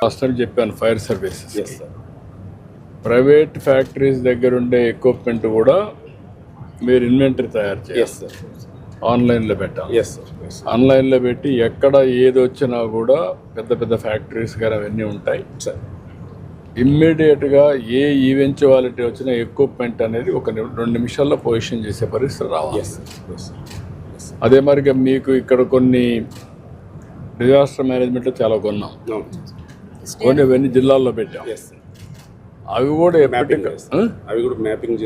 Last time చెప్పాను fire services. Yes sir. Private factories దగ్గర ఉండే ఎక్విప్మెంట్ కూడా మీరు ఇన్వెంటరీ తయారు చేయాలి. Yes sir. ఆన్లైన్లో పెట్టాలి. Yes sir. ఆన్లైన్లో పెట్టి ఎక్కడ ఏది వచ్చినా కూడా పెద్ద పెద్ద ఫ్యాక్టరీస్ కానీ అవన్నీ ఉంటాయి సార్. ఇమ్మీడియట్గా ఏ ఈవెంచువాలిటీ వచ్చినా ఎక్విప్మెంట్ అనేది ఒక 2 నిమిషాల్లో పొజిషన్ చేసే పరిస్థితి రావాలి. అదే మరిగా మీకు ఇక్కడ కొన్ని డిజాస్టర్ మేనేజ్మెంట్లో చాలా కొన్నాం, కొన్ని అవన్నీ జిల్లాల్లో పెట్టాం. అవి కూడా మ్యాపింగ్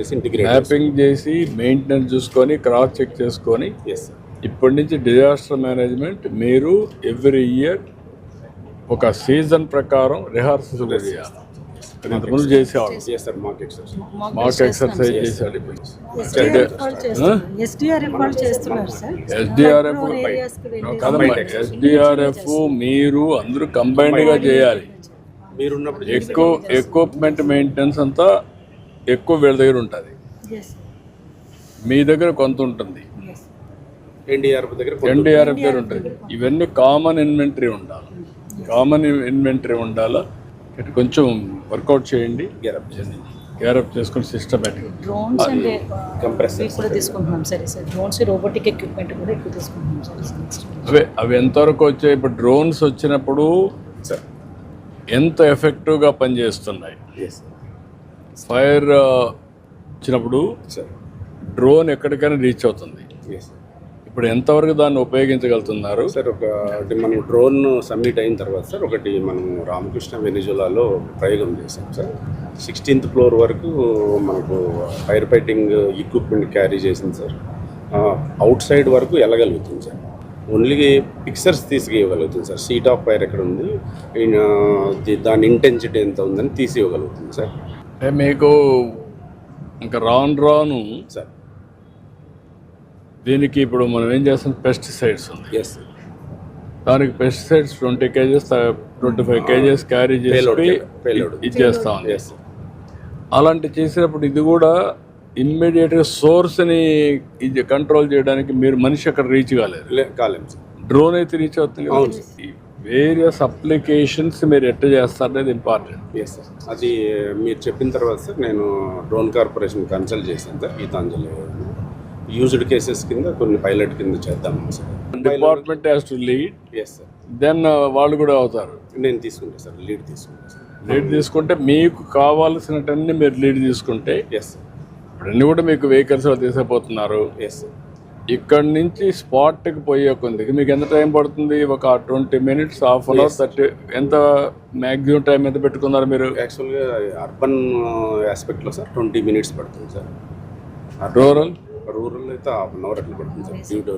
చేసి మెయింటెనెన్స్ చూసుకొని క్రాస్ చెక్ చేసుకొని ఇప్పటి నుంచి డిజాస్టర్ మేనేజ్మెంట్ మీరు ఎవ్రీ ఇయర్ ఒక సీజన్ ప్రకారం రిహార్సల్స్ కూడా చేయాలి. అది ఇంతకుముందు చేసేవాళ్ళు. మాక్ ఎక్సర్సైజ్ చేశాడు. ఎస్డిఆర్ఎఫ్ మీరు అందరూ కంబైన్డ్గా చేయాలి. ఎక్విప్మెంట్ మెయింటెనెన్స్ అంతా ఎక్కువ వీళ్ళ దగ్గర ఉంటుంది, మీ దగ్గర కొంత ఉంటుంది, ఎన్డీఆర్ఎఫ్ దగ్గర ఉంటుంది. ఇవన్నీ కామన్ ఇన్వెంటరీ ఉండాలి. కొంచెం వర్కౌట్ చేయండి, గ్యారప్ చేసుకుని సిస్టమేటిక్. అవి ఎంతవరకు వచ్చాయి? ఇప్పుడు డ్రోన్స్ వచ్చినప్పుడు ఎంత ఎఫెక్టివ్గా పనిచేస్తున్నాయి. ఫైర్ వచ్చినప్పుడు డ్రోన్ ఎక్కడికైనా రీచ్ అవుతుంది. ఇప్పుడు ఎంతవరకు దాన్ని ఉపయోగించగలుగుతున్నారు సార్? ఒకటి మనం డ్రోన్ సబ్మిట్ అయిన తర్వాత సార్, ఒకటి మనం రామకృష్ణ వెనిజులాలో ప్రయోగం చేసాం సార్. 16th ఫ్లోర్ వరకు మనకు ఫైర్ ఫైటింగ్ ఎక్విప్మెంట్ క్యారీ చేసింది సార్. అవుట్ సైడ్ వరకు వెళ్ళగలుగుతుంది సార్. ఓన్లీ పిక్చర్స్ తీసుకెళ్ళగలుగుతుంది సార్. సీట్ ఆఫ్ ఫైర్ ఎక్కడ ఉంది, దాని ఇంటెన్సిటీ ఎంత ఉందని తీసి ఇవ్వగలుగుతుంది సార్. అంటే మీకు ఇంకా రాను సార్ దీనికి ఇప్పుడు మనం ఏం చేస్తాం, పెస్టిసైడ్స్ ఉంది. ఎస్. దానికి పెస్టిసైడ్స్ 20 kgs 25 kgs క్యారీ చేసి ఇచ్చేస్తాం. ఎస్. అలాంటి చేసినప్పుడు ఇది కూడా ఇమ్మీడియట్గా సోర్స్ని ఇది కంట్రోల్ చేయడానికి మీరు మనిషి అక్కడ రీచ్ కాలేము సార్. డ్రోన్ అయితే రీచ్ అవుతుంది. వేరియస్ అప్లికేషన్స్ మీరు ఎట్లా చేస్తారనేది ఇంపార్టెంట్. Yes sir. అది మీరు చెప్పిన తర్వాత సార్ నేను డ్రోన్ కార్పొరేషన్ కన్సల్ట్ చేశాను సార్. గీతాంజలి యూజ్డ్ కేసెస్ కింద కొన్ని పైలట్ కింద చేద్దాం sir. Department has to lead. Yes sir. Then వాళ్ళు కూడా అవుతారు. నేను తీసుకుంటా సార్, లీడ్ తీసుకుంటా సార్. లీడ్ తీసుకుంటే మీకు కావాల్సినటన్నీ మీరు లీడ్ తీసుకుంటే ఎస్ సార్. ఇప్పుడన్నీ కూడా మీకు వెహికల్స్ తీసుకుపోతున్నారు. Yes sir. ఇక్కడ నుంచి స్పాట్కి పోయే కొందికి మీకు ఎంత టైం పడుతుంది? ఒక 20 minutes, హాఫ్ అన్ అవర్, 30. ఎంత మ్యాక్సిమం టైం ఎంత పెట్టుకున్నారు మీరు? యాక్చువల్గా అర్బన్ ఆస్పెక్ట్లో సార్ 20 minutes పడుతుంది సార్. రూరల్ అయితే హాఫ్ అన్ అవర్ అట్లా పడుతుంది sir. Due to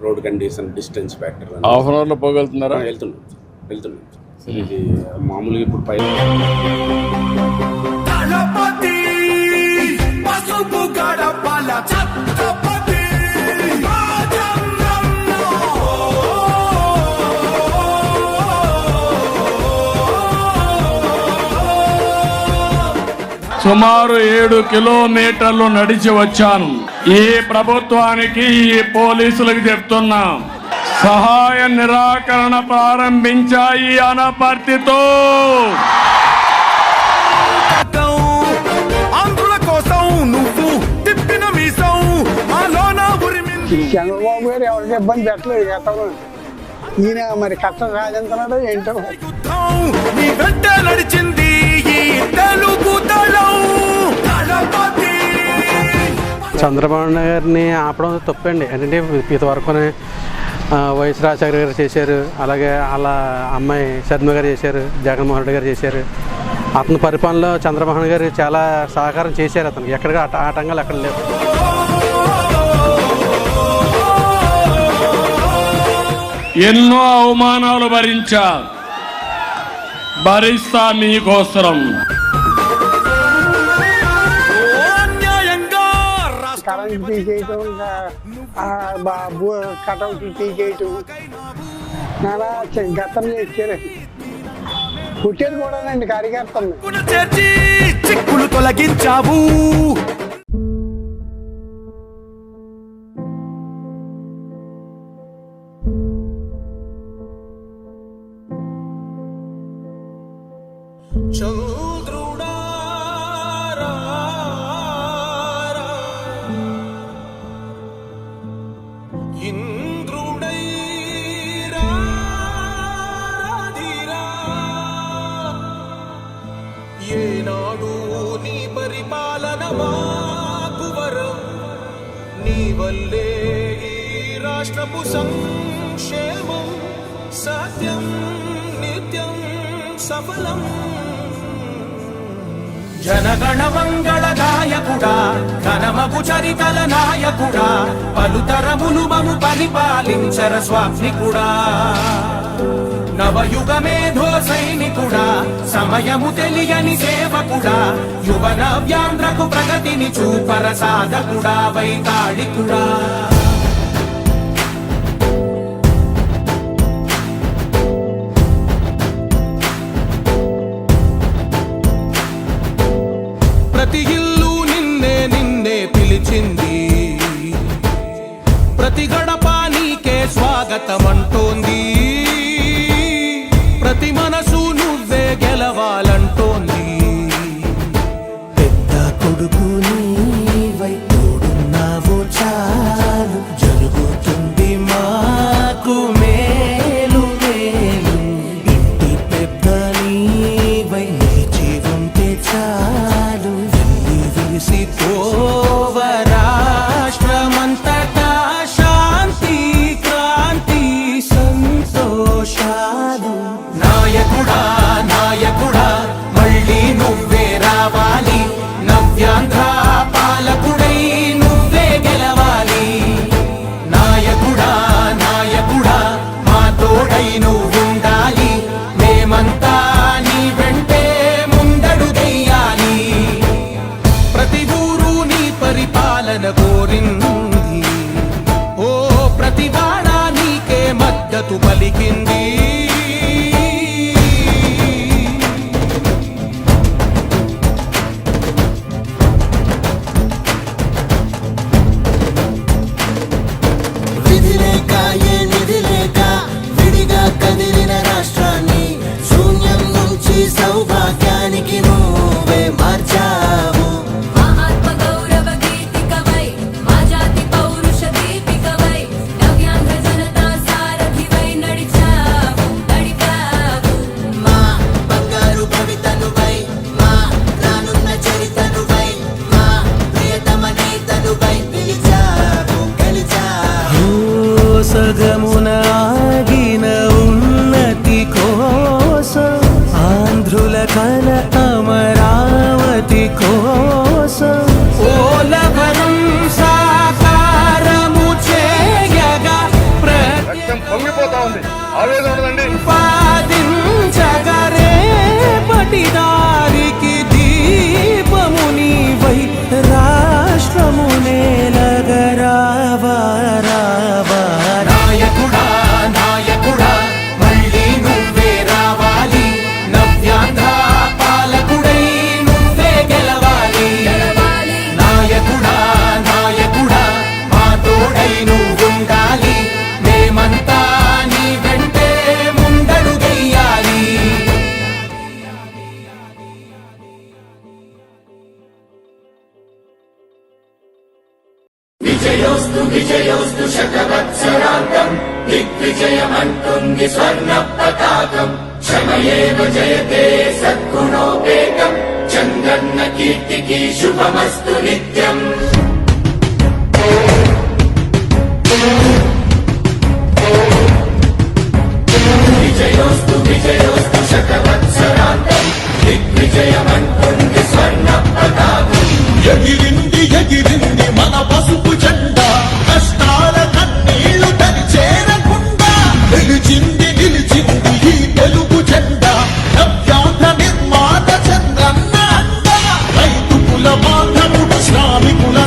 road condition, distance factor. Half an అవర్లో పోగలుగుతున్నారా? వెళ్తున్నాం సార్. ఇది మామూలుగా ఇప్పుడు పై సుమారు 7 కిలోమీటర్లు నడిచి వచ్చాను. ఈ ప్రభుత్వానికి, ఈ పోలీసులకు చెప్తున్నాం, సహాయ నిరాకరణ ప్రారంభించాయి అనపర్తితో. చంద్రబాబు గారు ఎవరికి ఇబ్బంది పెట్టలేదు గతంలో. ఈయన మరి కష్టం రాజంటున్నాడు ఏంటో. చంద్రబాబు గారిని ఆపడం తప్పండి. ఎందుకంటే ఇంతవరకునే వైఎస్ రాజశేఖర గారు చేశారు, అలాగే వాళ్ళ అమ్మాయి శర్మ గారు చేశారు, జగన్మోహన్ రెడ్డి గారు చేశారు. అతని పరిపాలనలో చంద్రబాబు గారు చాలా సహకారం చేశారు. అతనికి ఎక్కడికి ఆటంకాలు ఎక్కడ లేవు. ఎన్నో అవమానాలు భరిస్తా మీకోసం. కరెంట్ తీసేయటం, కటౌట్లు తీసేయటం, నానా గతంలో ఇచ్చారు. పుట్టేది కూడానండి కార్యకర్తలు. చిక్కులు తొలగించావు. రాష్ట్రపు సంక్షేమం సత్యం నిత్యం సఫలం. జనగణ మంగళ గాయకుడా ఘనమగు చరితల నాయకుడా పలుతరములు మము పరిపాలించర స్వామికుడా. నవయుగ మేధో సైనికుడా సమయము తెలియని సేవకుడా యువన వ్యాంధ్రకు ప్రగతిని చూపర సాధకుడా వైతాళికుడా. ప్రతి ఇల్లు నిన్నే నిన్నే పిలిచింది, ప్రతి గడప నీకే స్వాగతమంటోంది, ప్రతి మనసు నువ్వే గెలవాలంటోంది. పెద్ద కొడుకు నీవై తోడున్నావు చాలు, జరుగుతుంది మాకు మేలు మేలు. ఇంటి పెద్ద నీవై నిలిచి ఉంటే చాలు, వెళ్ళి విరిసి పోవ రాష్ట్రమంతటా శాంతి క్రాంతి సంతోషాలు. నాయకుడా నాయకుడా మళ్ళీ నువ్వే రావాలి, నవ్యాంధ్ర పాలకుడై నువ్వే గెలవాలి. నాయకుడా నాయకుడా మా తోడై నువ్వుండాలి, మేమంతా నీ వెంటే ముందడుగెయ్యాలి. ప్రతి ఊరు నీ పరిపాలన కోరింది, ఓ ప్రతి వాడ నీకే మద్దతు పలికింది. విధి లేక ఏ నిధి లేక విడిగా కదిలిన రాష్ట్రాన్ని శూన్యం నుంచి సౌభాగ్యానికి నువ్వే మార్చావు. ఆత్మ గౌరవ గీతికవై మా జాతి పౌరుష దీపికవై నవ్యాంధ్ర జనతా సారథివై నడిచావు నడిపావు. మా బంగారు భవితనువై, మా రానున్న చరితనువై, మా ప్రియతమ నేతనువై పిలిచావు గెలిచావు. సగమున ఆగిన ఉన్నతి కోసం ఆంధ్రుల కల అమరావతి కోసం ఓలవరం సాకారము చేయగా ప్రతిపాదించగరే పటిదారికి దీపము నీవై రాష్ట్రము నేలగరావా రావా. నాయకుడా నాయకుడా మళ్ళీ నువ్వే రావాలి, నవ్యాంధ్ర పాలకుడై నువ్వే గెలవాలి. నాయకుడా నాయకుడా మా తోడై నువ్వుండాలి, మేమంతా నీ వెంటే ముందడుగెయ్యాలి. విజయోస్తు విజయోస్తు శతవత్సరాంతం దిగ్విజయమంటుంది స్వర్ణ పతాకం. క్షమయేవ జయతే సద్గుణోపేతం చంద్రన్న కీర్తికి శుభమస్తు నిత్యం. విజయోస్తు విజయోస్తు శతవత్సరాంతం దిగ్విజయమంటుంది స్వర్ణ పతాకం. ఎగిరింది ఎగిరింది మన పసుపు జెండా, కష్టాల కన్నీళ్లు చేరకుండా నిలిచింది నిలిచింది ఈ తెలుగు జెండా. నవ్యాంధ్ర నిర్మాత చంద్రన్న అండ, రైతు కుల బాంధవుడు శ్రామికుల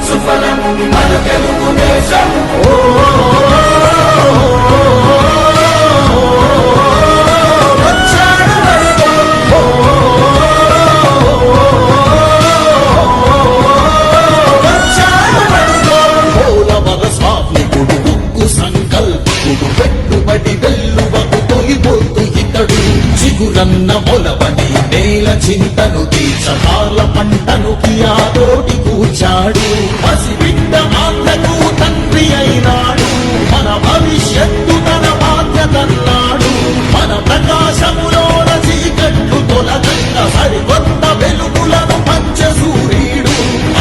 సుఫలం మన తెలుగుదేశం వచ్చాడు వరుడు వచ్చాడు వరుడు పోలవర స్వామికుడు ఉక్కు సంకల్పుడు పెట్టుబడి వెల్లువకు తొలిపోతు ఇతడు చిగురన్న మొలవని నేల చింతను తీర్చకాల పంటను కియాతోటి కూర్చాడు పసిబిడ్డ ఆత్మకు తండ్రి అయినాడు మన భవిష్యత్తు తన బాధ్యతన్నాడు మన ప్రకాశములోన చీకట్లు తొలగంగా సరికొత్త వెలుగులను పంచ సూర్యుడు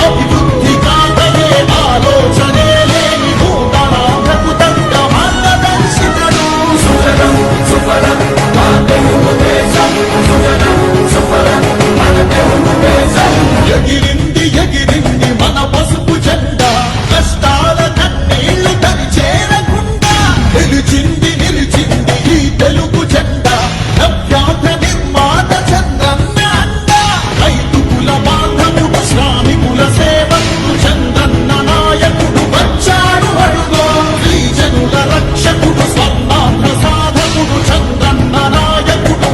అభివృద్ధి కాకయే ఆలోచనే లేని నూతనాంధ్రకు తగ్గ మార్గదర్శితడు సుజనం సుఫలం మా తెలుగుదేశం సుజనం సుఫలం మన తెలుగుదేశం ఎగిరింది ఎగిరింది మన పసుపు జెండా కష్టాల కన్నీళ్లు తని చేరకుండా నిలిచింది నిలిచింది ఈ తెలుగు జెండా నవ్యాంధ్ర నిర్మాత చంద్రన్న అండ రైతు కుల బాంధవుడు శ్రామికుల సేవకుడు చంద్రన్న నాయకుడు వచ్చాడు అడుగో గిరిజనుల రక్షకుడు స్వర్ణాంధ్ర సాధకుడు చంద్రన్న నాయకుడు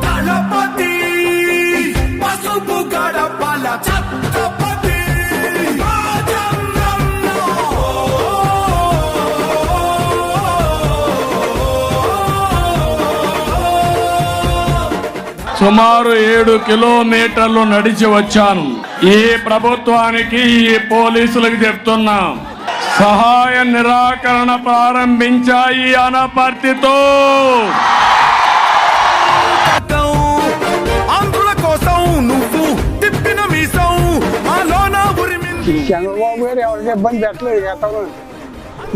దళపతి పసుపు గడపల ఛత్రపతి రాజన్నంలో సుమారు 7 కిలోమీటర్లు నడిచి వచ్చాను. ఈ ప్రభుత్వానికి ఈ పోలీసులకు చెప్తున్నాం, సహాయ నిరాకరణ ప్రారంభించాయి అనపర్తితో. ఆంధ్రుల కోసం నువ్వు తిప్పిన మీసం మాలోన ఉరిమింది చంద్రబాబు గారు ఎవరికి ఇబ్బంది పెట్టలేదు గతంలో.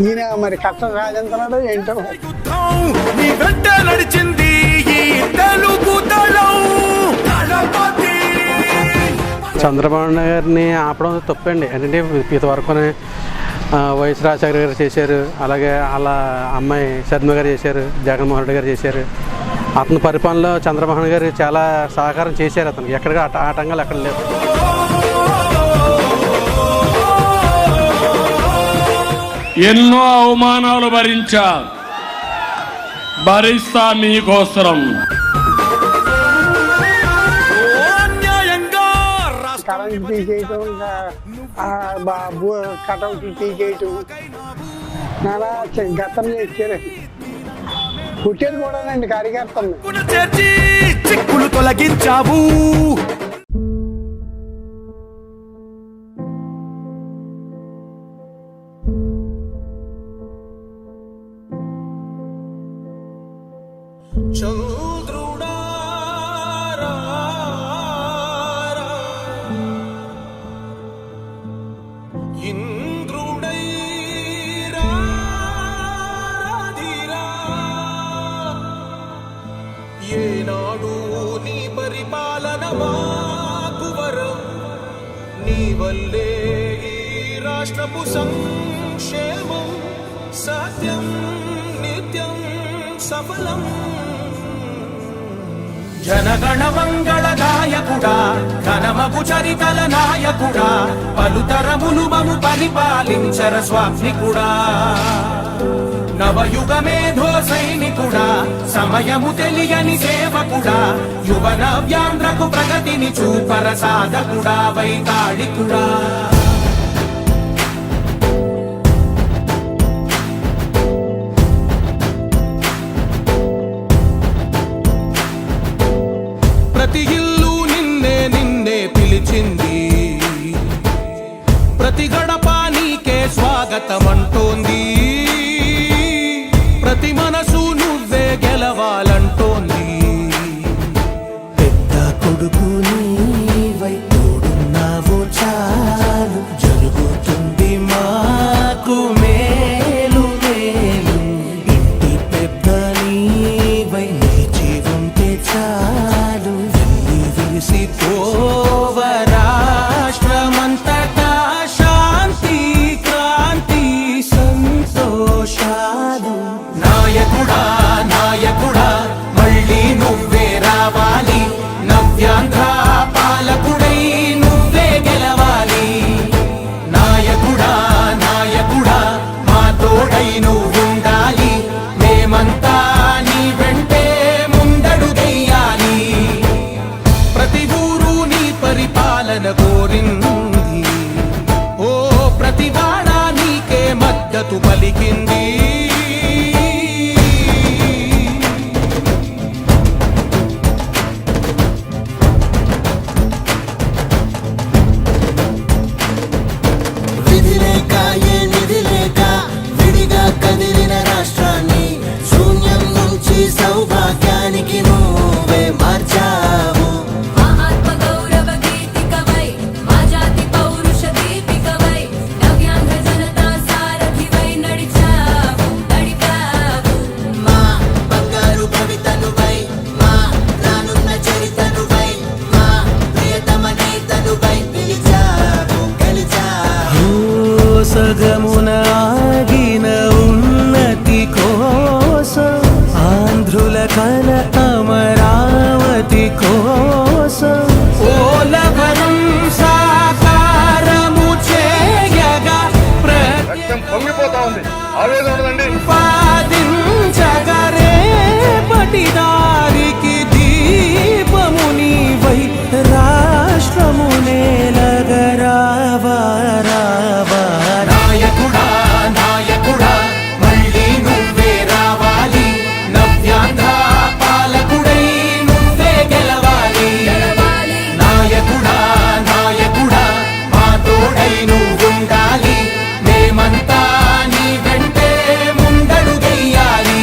ఈయన మరి కష్టం సాధించినాడో ఏంటో. యుద్ధం నీ వెంట నడిచింది ఈ తెలుగు దళం దళపతి చంద్రబాబు నాయుడు గారిని ఆపడం తప్పండి. ఎందుకంటే ఇంతవరకు వైఎస్ రాజశేఖర గారు చేశారు, అలాగే వాళ్ళ అమ్మాయి షర్మిల గారు చేశారు, జగన్మోహన్ రెడ్డి గారు చేశారు. అతని పరిపాలనలో చంద్రబాబు నాయుడు గారు చాలా సహకారం చేశారు. అతనికి ఎక్కడికి ఆటంకాలు ఎక్కడ లేవు. ఎన్నో అవమానాలు భరిస్తా మీకోసరం. అన్యాయంగా కరెంట్ తీసేయటం, కటౌట్లు తీసేయటం, నానా గతంలో ఇచ్చారు. పుట్టేది కూడానండి కార్యకర్తలు. రాష్ట్రం చేర్చి చిక్కులు తొలగించావు ఏనాడు నీ పరిపాలన మాకు వరం, నీ వల్లే ఈ రాష్ట్రపు సంక్షేమం సత్యం నిత్యం సఫలం. జనగణ మంగళ నాయకుడా, ఘనమగు చరితల నాయకుడా, పలుతరములు మము పరిపాలించర స్వామికుడా. నవయుగ మేధో సైనికుడా, సమయము తెలియని సేవకుడా, యువ నవ్యాంధ్రకు ప్రగతిని చూపర సాధకుడా, వైతాళికుడా. ప్రతి ఇల్లు నిన్నే నిన్నే పిలిచింది, ప్రతి గడప నీకే స్వాగతమంటోంది, ప్రతి మనసు నువ్వే గెలవాలంటోంది. పెద్ద కొడుకు నీవై తోడున్నావు చాలు, జరుగుతుంది మాకు మేలు మేలు. ఇంటి పెద్ద నీవై నిలిచి ఉంటే చాలు, వెళ్ళి విరిసి పోవ రాష్ట్రమంతటా శాంతి క్రాంతి. పలికింది. విధి లేక ఏ నిధి లేక విడిగా కదిలిన రాష్ట్రాన్ని శూన్యం నుంచి సౌభాగ్యానికి నువ్వే మార్చావు. ఆత్మగౌరవ గీతికవై మా జాతి పౌరుష దీపికవై నవ్యాంధ్ర జనతా సారథివై నడిచావు నడిపావు. మా బంగారు భవితనువై మా రానున్న చరితనువై మా ప్రియతమ నేతనువై పిలిచావు గెలిచావు. సగమున ఆగిన ఉన్నతి కోసం ఆంధ్రుల కల అమరావతి కోసం ఓలవరం సాకారము చేయగా ప్రతిపాదించగరే పటిదారికి దీపము నీవై రాష్ట్రము నేలగరావా రావా. నాయకుడా నాయకుడా మళ్ళీ నువ్వే రావాలి. నవ్యాంధ్ర పాలకుడై నువ్వే గెలవాలి. నాయకుడా నాయకుడా మా తోడై నువ్వుండాలి. మేమంతా నీ వెంటే ముందడుగెయ్యాలి.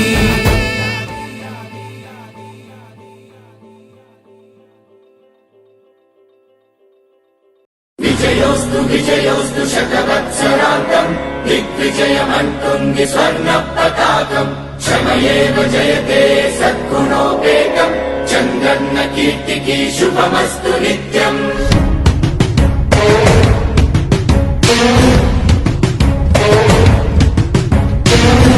విజయోస్తు విజయోస్తు శతవత్సరాంతం దిగ్విజయమంటుంది స్వర్ణ పతాకం క్షమయేవ జయతే సద్గుణోపేతం చంద్రన్న కీర్తికి శుభమస్తు నిత్యం.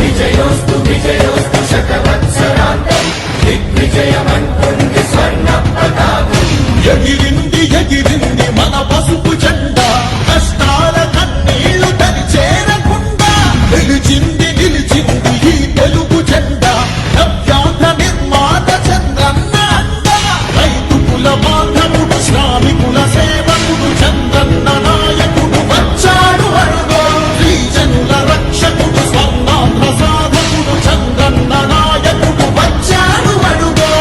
విజయోస్తు విజయోస్తు శతవత్సరాంతం దిగ్విజయమంటుంది స్వర్ణ పతాకం ఎగిరింది ఎగిరింది మన పసుపు జెండా కష్టాల కన్నీళ్లు తని చేరకుండా నిలిచింది నిలిచింది ఈ తెలుగు జెండా నవ్యాంధ్ర నిర్మాత చంద్రన్న అండ రైతు కుల బాంధవుడు శ్రామికుల సేవకుడు చంద్రన్న నాయకుడు వచ్చాడు అడుగో శ్రీజనుల రక్షకుడు స్వర్ణాంధ్ర సాధకుడు చంద్రన్న నాయకుడు వచ్చాడు అడుగో.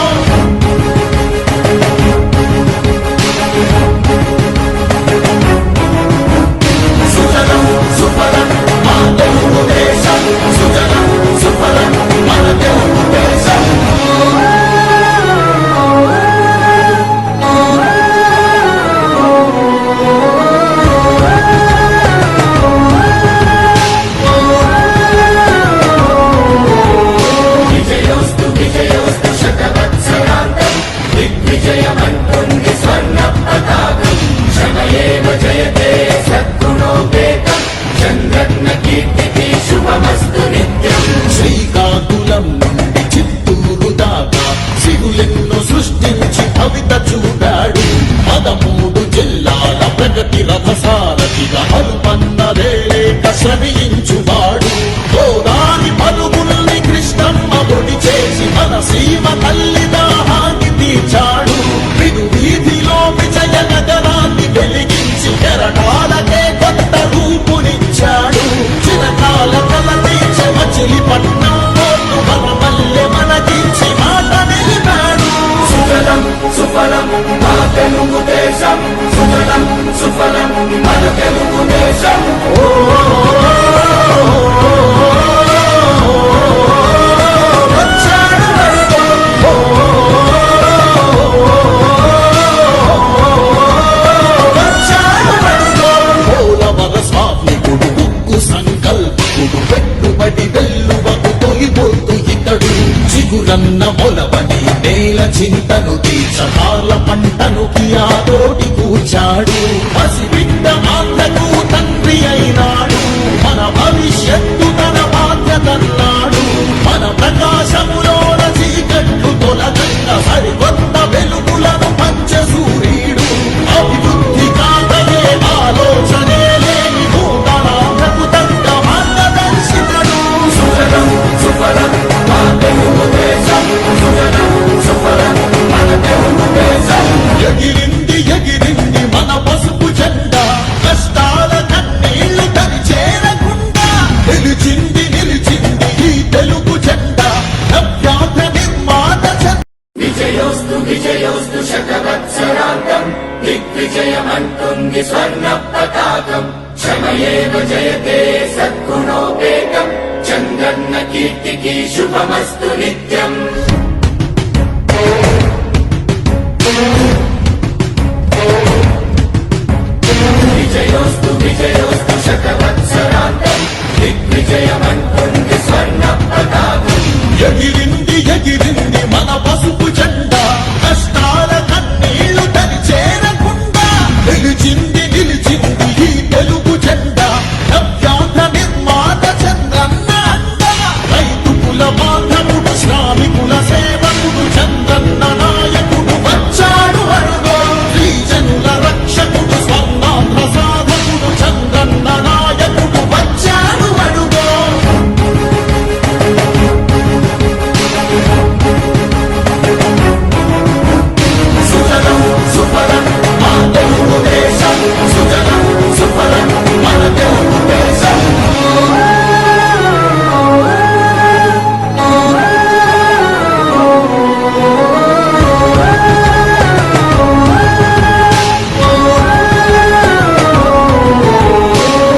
సుజలం సుఫలం మన తెలుగు దేశం సుజలం సుఫలం మన తెలుగు దేశం. విజయోస్తు విజయోస్తు శతవత్సరాంతం దిగ్విజయమంటుంది స్వర్ణ పతాకం క్షమయేవ జయతే సద్గుణోపేతం చంద్రన్న కీర్తికి శుభమస్తు నిత్యం. శ్రీకాకుళం నుండి చిత్తూరు దాకా సిగులెన్నో సృష్టించి భవిత చూపాడు 13 జిల్లాల ప్రగతి రథసారథిగా అలుపన్నదేలేక శ్రమించువాడు గోదారి పలుగుల్ని కృష్ణమ్మ ఒడి చేసి మన సీమ తల్లి దాహాన్ని తీర్చాడు. విను వీధిలో విజయ నగరాన్ని వెలిగించి కెరటాలకే కొత్త రూపునిచ్చాడు. చిరకాల కల తీర్చ మచిలీపట్నం పోర్టు మన పల్లె మనకించి మాట నిలిపాడు. సుజలం సుఫలం మన తెలుగు దేశం సుజలం సుఫలం మన తెలుగు దేశం. వచ్చాడు అడుగో వచ్చాడు అడుగో. పోలవర స్వామికుడు ఉక్కు సంకల్పకుడు పెట్టుబడి వెల్లువకు తొలిపోతు ఇతడు చిగురన్న మొలవని నేల చింతను తీర్చకాల పంటను కియాతోటి కూర్చాడు. పసిబిడ్డ ఆంధ్రకు తండ్రి అయినాడు. మన భవిష్యత్తు తన బాధ్యతన్నాడు. మన ప్రకాశములోన చీకట్లు తొలగంగా సరికొత్త వెలుగులను పంచ సూర్యుడు. అభివృద్ధి కాకయే ఆలోచనే లేని నూతనాంధ్రకు తగ్గ మార్గదర్శితడు. సుజలం సుఫలం మన తెలుగు దేశం సుజలం సుఫలం మన తెలుగు దేశం. ఎగిరింది ఎగిరింది మన పసుపు జెండా చంద్రన్న కీర్తికి శుభమస్తు నిత్యం. విజయోస్తు విజయోస్తు శతవత్సరాంతం దిగ్విజయమంటుంది స్వర్ణ పతాకం. ఎగిరింది ఎగిరింది మన పసుపు జెండా, కష్టాల కన్నీళ్లు తని చేరకుండా నిలిచింది నిలిచింది ఈ తెలుగు జెండా. నవ్యాంధ్ర నిర్మాత చంద్రన్న అండ, రైతు కుల బాంధవుడు శ్రామికుల సేవకుడు చంద్రన్న నాయకుడు వచ్చాడు అరుగో. శ్రీజనుల రక్షకుడు స్వర్ణాంధ్ర సాధకుడు చంద్రన్న నాయకుడు వచ్చాడు అరుగో. సుజలం సుఫలం మన తెలుగు దేశం, సుజలం సుఫలం మన తెలుగు దేశం.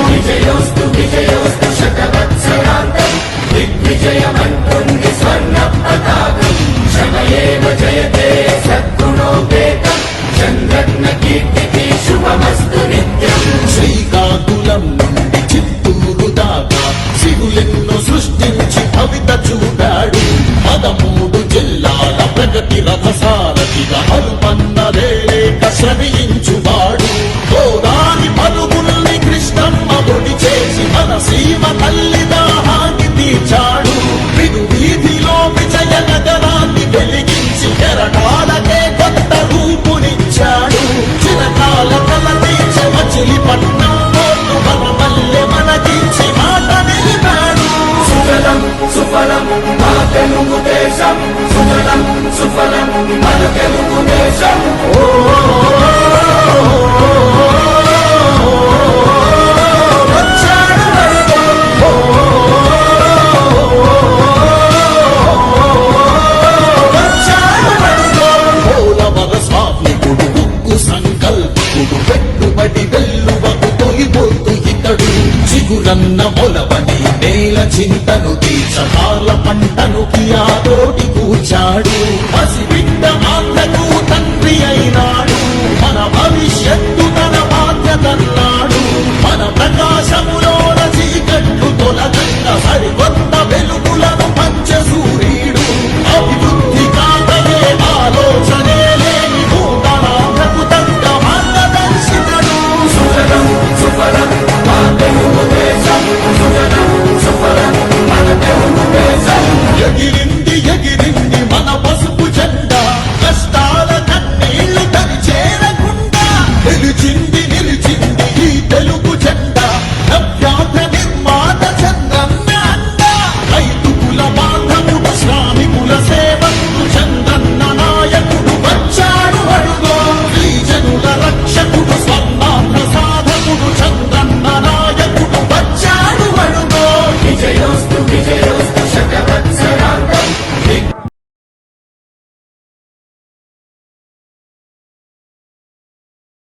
విజయోస్తు విజయోస్తు శతవత్సరాంతం దిగ్విజయమంటుంది స్వర్ణ పతాకం. శ్రమయేవ జయతే సద్గుణోపేతం చంద్రన్న కీర్తికి శుభమస్తు నిత్యం. శ్రీకాకుళం నుండి చిత్తూరు దాకా సిరులెన్నో సృష్టించి భవిత చూపాడు. 13 జిల్లాల ప్రగతి రథసారథిగా అలుపన్నదేలేక శ్రమించువాడు. గోదారి పలుగుల్ని కృష్ణమ్మ ఒడి చేసి మన సీమ తల్లి దాహాన్ని తీర్చాడు. విను వీధిలో విజయ నగరాన్ని వెలిగించి కెరటాలకే కొత్త రూపునిచ్చాడు. చిరకాల కల తీర్చి మచిలీపట్నం పోర్టు మన మల్లె మనకించి మాట నిలిపాడు. సుజలం సుఫలం మన తెలుగు దేశం, సుజలం సుఫలం మన తెలుగు దేశం. వచ్చాడు అరుగో. వచ్చాడు అరుగో. పోలవర స్వామికుడు ఉక్కు సంకల్పుడు పెట్టుబడి వెల్లువకు తొలిపోతు ఇతడు. చిగురన్న మొలవని నేల చింతను తీర్చకాల పంటను కియాతోటి కూర్చాడు. పసిబిడ్డ ఆంధ్రకు తండ్రి అయినాడు. మన భవిష్యత్తు తన బాధ్యతన్నాడు. మన ప్రకాశముల